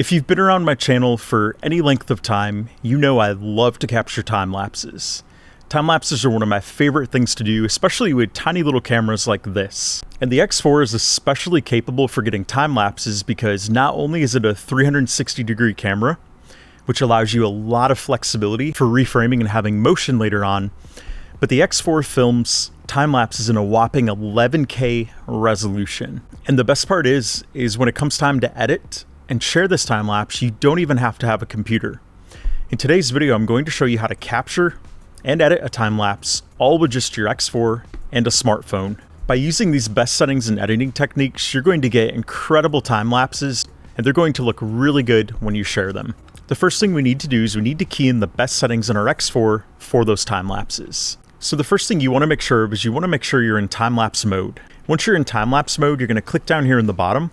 If you've been around my channel for any length of time, you know I love to capture time lapses. Time lapses are one of my favorite things to do, especially with tiny little cameras like this. And the X4 is especially capable for getting time lapses because not only is it a 360-degree camera, which allows you a lot of flexibility for reframing and having motion later on, but the X4 films time lapses in a whopping 11K resolution. And the best part is when it comes time to edit and share this time lapse, you don't even have to have a computer. In today's video, I'm going to show you how to capture and edit a time lapse all with just your X4 and a smartphone. By using these best settings and editing techniques, you're going to get incredible time lapses, and they're going to look really good when you share them. The first thing we need to do is we need to key in the best settings in our X4 for those time lapses. So the first thing you want to make sure of is you want to make sure you're in time-lapse mode. Once you're in time-lapse mode, you're going to click down here in the bottom,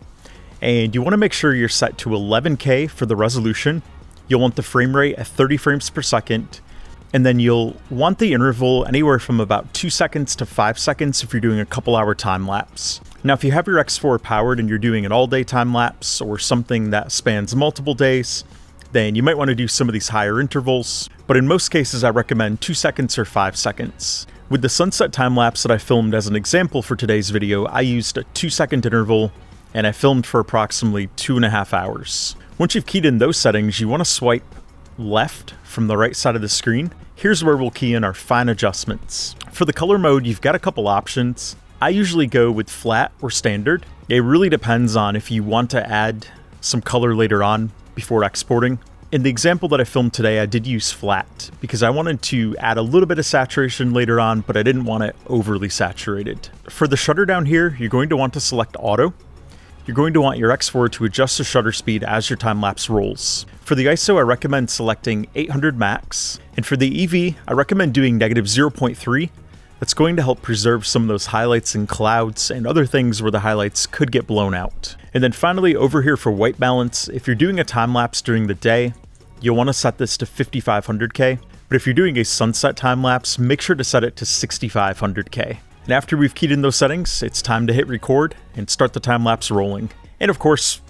and you want to make sure you're set to 11K for the resolution. You'll want the frame rate at 30 frames per second, and then you'll want the interval anywhere from about 2 seconds to 5 seconds if you're doing a couple-hour time-lapse. Now, if you have your X4 powered and you're doing an all-day time-lapse or something that spans multiple days, then you might want to do some of these higher intervals, but in most cases I recommend 2 seconds or 5 seconds. With the sunset time-lapse that I filmed as an example for today's video, I used a 2-second interval, and I filmed for approximately 2.5 hours. Once you've keyed in those settings, you want to swipe left from the right side of the screen. Here's where we'll key in our fine adjustments. For the color mode, you've got a couple options. I usually go with flat or standard. It really depends on if you want to add some color later on before exporting. In the example that I filmed today, I did use flat because I wanted to add a little bit of saturation later on, but I didn't want it overly saturated. For the shutter down here, you're going to want to select auto. You're going to want your X4 to adjust the shutter speed as your time-lapse rolls. For the ISO, I recommend selecting 800 max, and for the EV, I recommend doing -0.3. That's going to help preserve some of those highlights and clouds and other things where the highlights could get blown out. And then finally, over here for white balance, if you're doing a time-lapse during the day, you'll want to set this to 5500K, but if you're doing a sunset time-lapse, make sure to set it to 6500K. And after we've keyed in those settings, it's time to hit record and start the time-lapse rolling. And of course,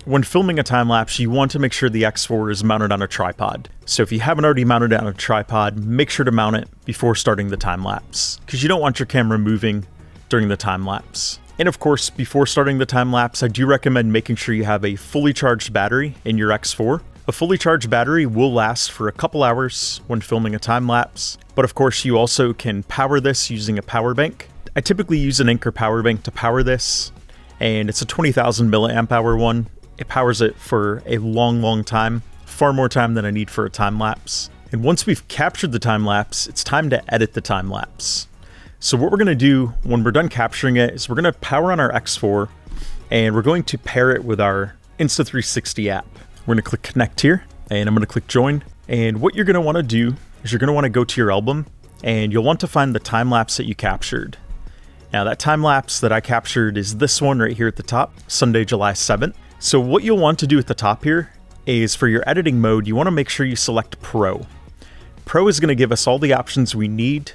when filming a time-lapse, you want to make sure the X4 is mounted on a tripod. So if you haven't already mounted it on a tripod, make sure to mount it before starting the time-lapse, because you don't want your camera moving during the time-lapse. And of course, before starting the time-lapse, I do recommend making sure you have a fully charged battery in your X4. A fully charged battery will last for a couple hours when filming a time-lapse, but of course you also can power this using a power bank. I typically use an Anker power bank to power this, and it's a 20,000 milliamp hour one. It powers it for a long time, far more time than I need for a time-lapse. And once we've captured the time-lapse, it's time to edit the time-lapse. So what we're going to do when we're done capturing it is we're going to power on our X4, and we're going to pair it with our Insta360 app. We're going to click connect here, and I'm going to click join. And what you're going to want to do is you're going to want to go to your album, and you'll want to find the time-lapse that you captured. Now that time-lapse that I captured is this one right here at the top, Sunday, July 7th. So what you'll want to do at the top here is for your editing mode, you want to make sure you select Pro. Pro is going to give us all the options we need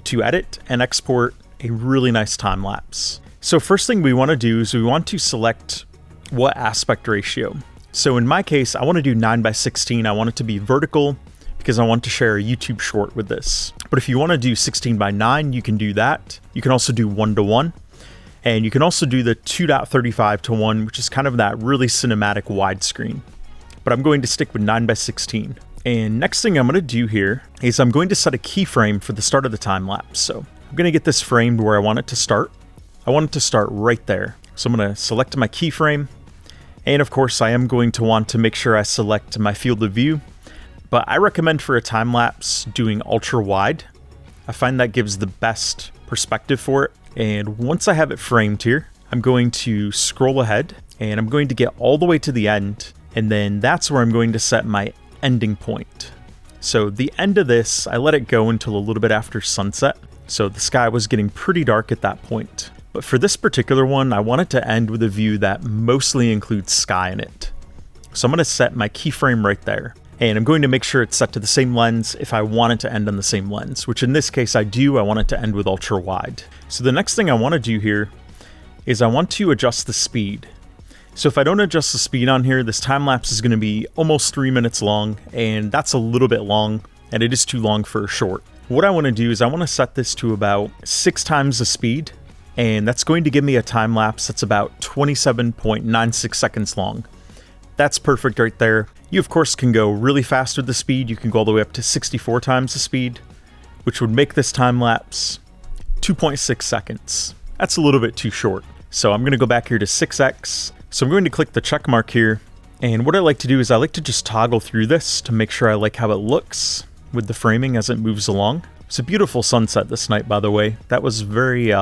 to edit and export a really nice time-lapse. So first thing we want to do is we want to select what aspect ratio. So in my case, I want to do 9:16. I want it to be vertical because I want to share a YouTube short with this. But if you want to do 16:9, you can do that. You can also do 1:1. And you can also do the 2.35:1, which is kind of that really cinematic widescreen. But I'm going to stick with 9:16. And next thing I'm going to do here is I'm going to set a keyframe for the start of the time lapse. So I'm going to get this framed where I want it to start. I want it to start right there. So I'm going to select my keyframe. And of course, I am going to want to make sure I select my field of view. But I recommend for a time lapse doing ultra wide. I find that gives the best perspective for it. And once I have it framed here, I'm going to scroll ahead and I'm going to get all the way to the end. And then that's where I'm going to set my ending point. So the end of this, I let it go until a little bit after sunset. So the sky was getting pretty dark at that point. But for this particular one, I want it to end with a view that mostly includes sky in it. So I'm going to set my keyframe right there. And I'm going to make sure it's set to the same lens if I want it to end on the same lens, which in this case I do. I want it to end with ultra wide. So the next thing I want to do here is I want to adjust the speed. So if I don't adjust the speed on here, this time lapse is going to be almost 3 minutes long, and that's a little bit long, and it is too long for a short. What I want to do is I want to set this to about 6 times the speed, and that's going to give me a time lapse that's about 27.96 seconds long. That's perfect right there. You of course can go really fast with the speed. You can go all the way up to 64 times the speed, which would make this time lapse 2.6 seconds. That's a little bit too short. So I'm going to go back here to 6x. So I'm going to click the check mark here, and what I like to do is I like to just toggle through this to make sure I like how it looks with the framing as it moves along. It's a beautiful sunset this night, by the way. That was very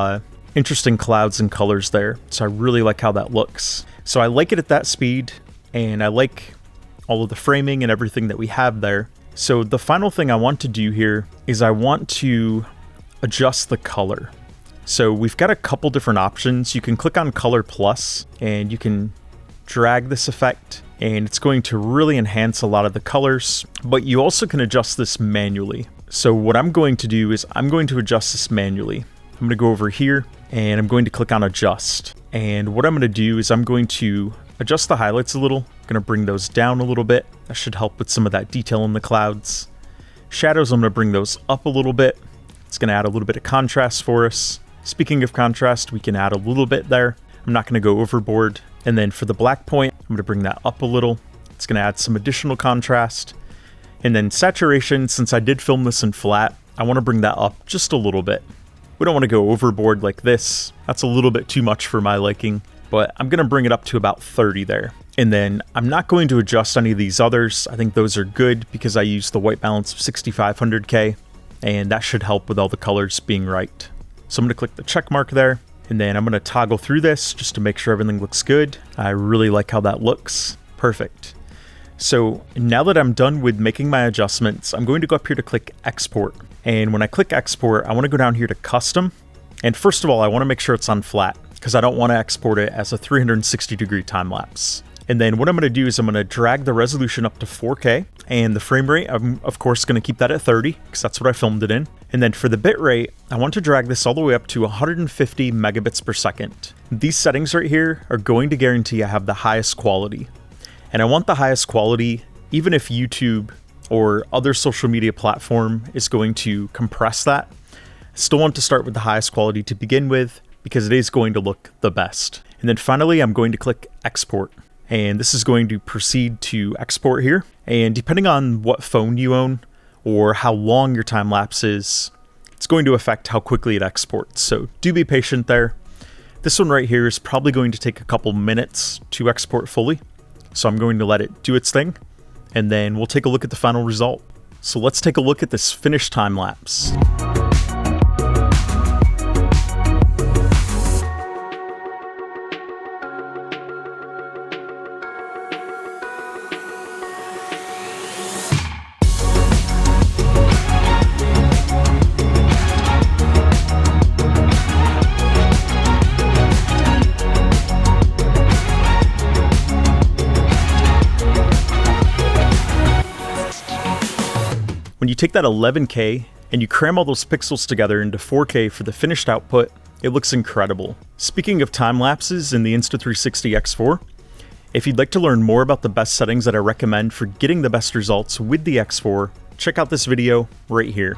interesting clouds and colors there, so I really like how that looks. So I like it at that speed, and I like all of the framing and everything that we have there. So the final thing I want to do here is I want to adjust the color. So we've got a couple different options. You can click on Color Plus and you can drag this effect, and it's going to really enhance a lot of the colors, but you also can adjust this manually. So what I'm going to do is I'm going to adjust this manually. I'm going to go over here and I'm going to click on Adjust. And what I'm going to do is I'm going to adjust the highlights a little. I'm going to bring those down a little bit. That should help with some of that detail in the clouds. Shadows, I'm going to bring those up a little bit. It's going to add a little bit of contrast for us. Speaking of contrast, we can add a little bit there. I'm not going to go overboard. And then for the black point, I'm going to bring that up a little. It's going to add some additional contrast. And then saturation, since I did film this in flat, I want to bring that up just a little bit. We don't want to go overboard like this. That's a little bit too much for my liking, but I'm going to bring it up to about 30 there. And then I'm not going to adjust any of these others. I think those are good because I use the white balance of 6500K, and that should help with all the colors being right. So I'm going to click the check mark there, and then I'm going to toggle through this just to make sure everything looks good. I really like how that looks. Perfect. So now that I'm done with making my adjustments, I'm going to go up here to click Export. And when I click Export, I want to go down here to Custom. And first of all, I want to make sure it's on flat because I don't want to export it as a 360-degree time lapse. And then what I'm going to do is I'm going to drag the resolution up to 4K, and the frame rate, I'm of course going to keep that at 30 because that's what I filmed it in. And then for the bit rate, I want to drag this all the way up to 150 megabits per second. These settings right here are going to guarantee I have the highest quality. And I want the highest quality even if YouTube or other social media platform is going to compress that. I still want to start with the highest quality to begin with because it is going to look the best. And then finally, I'm going to click Export. And this is going to proceed to export here. And depending on what phone you own or how long your time lapse is, it's going to affect how quickly it exports. So do be patient there. This one right here is probably going to take a couple minutes to export fully. So I'm going to let it do its thing, and then we'll take a look at the final result. So let's take a look at this finished time lapse. When you take that 11K and you cram all those pixels together into 4K for the finished output, it looks incredible. Speaking of time lapses in the Insta360 X4, if you'd like to learn more about the best settings that I recommend for getting the best results with the X4, check out this video right here.